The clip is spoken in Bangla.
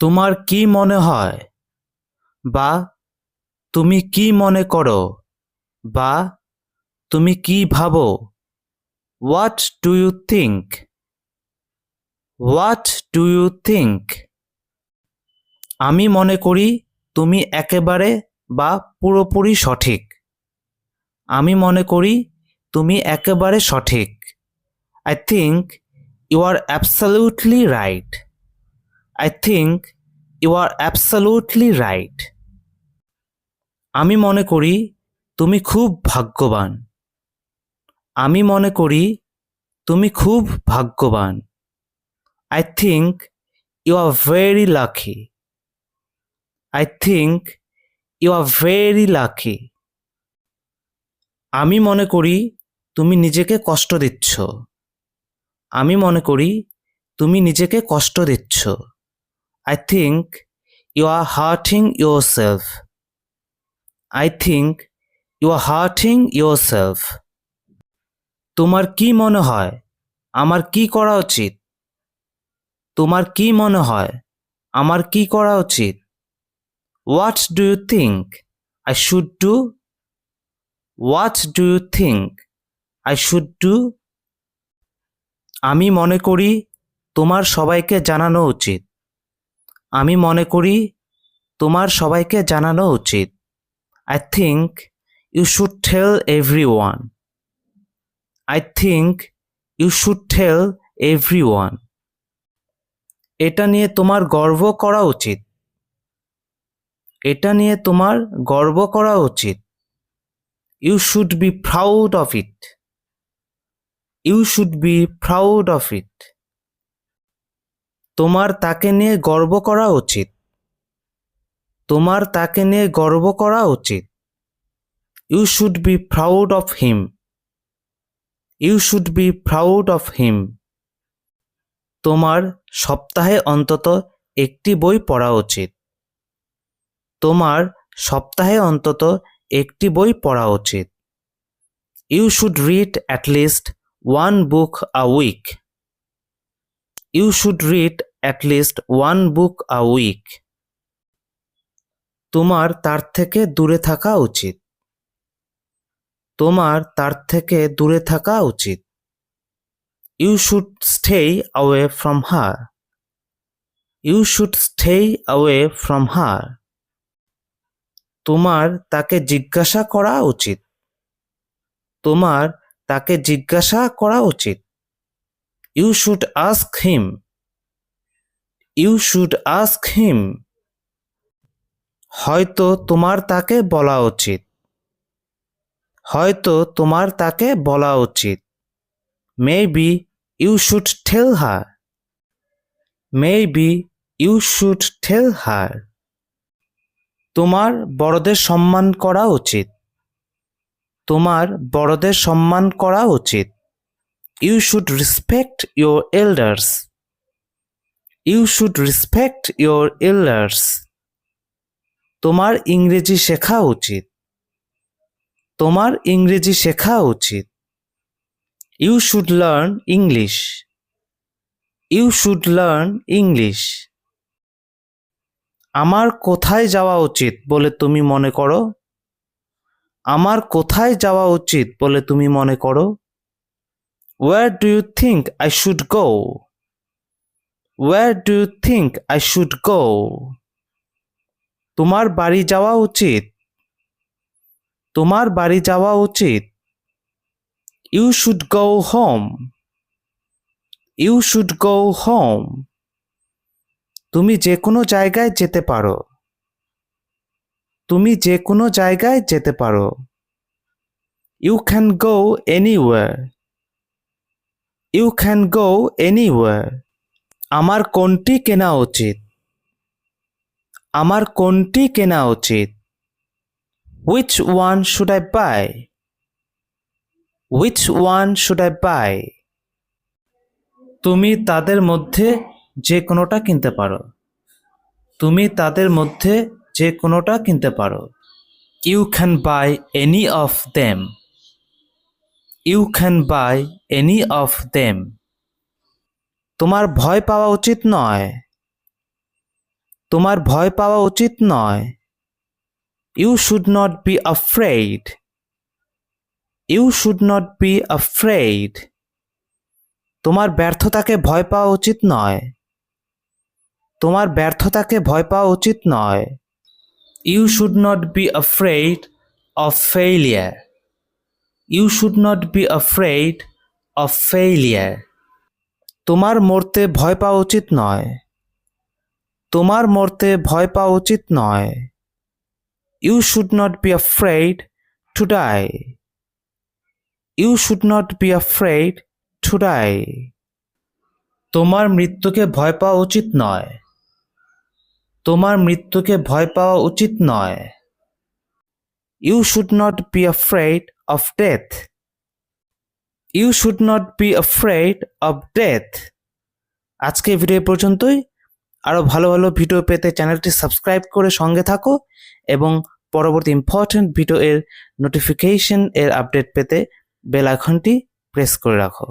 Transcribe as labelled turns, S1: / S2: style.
S1: তোমার কি মনে হয় বা তুমি কি মনে করো বা তুমি কি ভাবো? What do you think? What do you think? আমি মনে করি তুমি একেবারে বা পুরোপুরি সঠিক। আমি মনে করি তুমি একেবারে সঠিক। I think you are absolutely right. I think you are absolutely right. আমি মনে করি তুমি খুব ভাগ্যবান। আমি মনে করি তুমি খুব ভাগ্যবান। I think you are very lucky. I think you are very lucky. আমি মনে করি তুমি নিজেকে কষ্ট দিচ্ছ। আমি মনে করি তুমি নিজেকে কষ্ট দিচ্ছ। I think you are hurting yourself. I think you are hurting yourself. তোমার কি মনে হয় আমার কি করা উচিত? তোমার কি মনে হয় আমার কি করা উচিত? What do you think I should do? What do you think I should do? আমি মনে করি তোমার সবাইকে জানানো উচিত। আমি মনে করি তোমার সবাইকে জানানো উচিত। I think you should tell everyone. I think you should tell everyone. এটা নিয়ে তোমার গর্ব করা উচিত। এটা নিয়ে তোমার গর্ব করা উচিত। You should be proud of it. You should be proud of it. তোমার তাকে নিয়ে গর্ব করা উচিত। তোমার তাকে নিয়ে গর্ব করা উচিত। You should be proud of him. You should be proud of him. তোমার সপ্তাহে অন্তত একটি বই পড়া উচিত। তোমার সপ্তাহে অন্তত একটি বই পড়া উচিত। You should read at least one book a week. You should read at least one book a week. তোমার তার থেকে দূরে থাকা উচিত। তোমার তার থেকে দূরে থাকা উচিত। You should stay away from her. You should stay away from her. তোমার তাকে জিজ্ঞাসা করা উচিত। তোমার তাকে জিজ্ঞাসা করা উচিত। You should ask him. You should ask him. হয়তো তোমার তাকে বলা উচিত। হয়তো তোমার তাকে বলা উচিত। Maybe you should tell her. Maybe you should tell her. তোমার বড়দের সম্মান করা উচিত। তোমার বড়দের সম্মান করা উচিত। You should respect your elders. You should respect your elders. তোমার ইংরেজি শেখা উচিত। তোমার ইংরেজি শেখা উচিত। You should learn English. You should learn English. আমার কোথায় যাওয়া উচিত বলে তুমি মনে করো? আমার কোথায় যাওয়া উচিত বলে তুমি মনে করো? Where do you think I should go? Where do you think I should go? তোমার বাড়ি যাওয়া উচিত। তোমার বাড়ি যাওয়া উচিত। You should go home. You should go home. তুমি যে কোনো জায়গায় যেতে পারো। তুমি যে কোনো জায়গায় যেতে পারো। You can go anywhere. You can go anywhere. আমার কোনটি কেনা উচিত? আমার কোনটি কেনা উচিত? Which one should I buy? Which one should I buy? তুমি তাদের মধ্যে যে কোনোটা কিনতে পারো। তুমি তাদের মধ্যে যে কোনোটা কিনতে পারো। You can buy any of them. You can buy any of them. তোমার ভয় পাওয়া উচিত নয়। তোমার ভয় পাওয়া উচিত নয়। You should not be afraid. You should not be afraid. তোমার ব্যর্থতাকে ভয় পাওয়া উচিত নয়। তোমার ব্যর্থতাকে ভয় পাওয়া উচিত নয়। You should not be afraid of failure. You should not be afraid of failure. তোমার মরতে ভয় পাওয়া উচিত নয়। তোমার মরতে ভয় পাওয়া উচিত নয়। You should not be afraid to die. You should not be afraid to die. তোমার মৃত্যুকে ভয় পাওয়া উচিত নয়। তোমার মৃত্যুকে ভয় পাওয়া উচিত নয়। You should not be afraid of death. You should not be afraid of death. আজকে ভিডিও পর্যন্তই। আরও ভালো ভালো ভিডিও পেতে চ্যানেলটি সাবস্ক্রাইব করে সঙ্গে থাকো এবং পরবর্তী ইম্পর্ট্যান্ট ভিডিও এর নোটিফিকেশন এর আপডেট পেতে বেল আইকনটি প্রেস করে রাখো।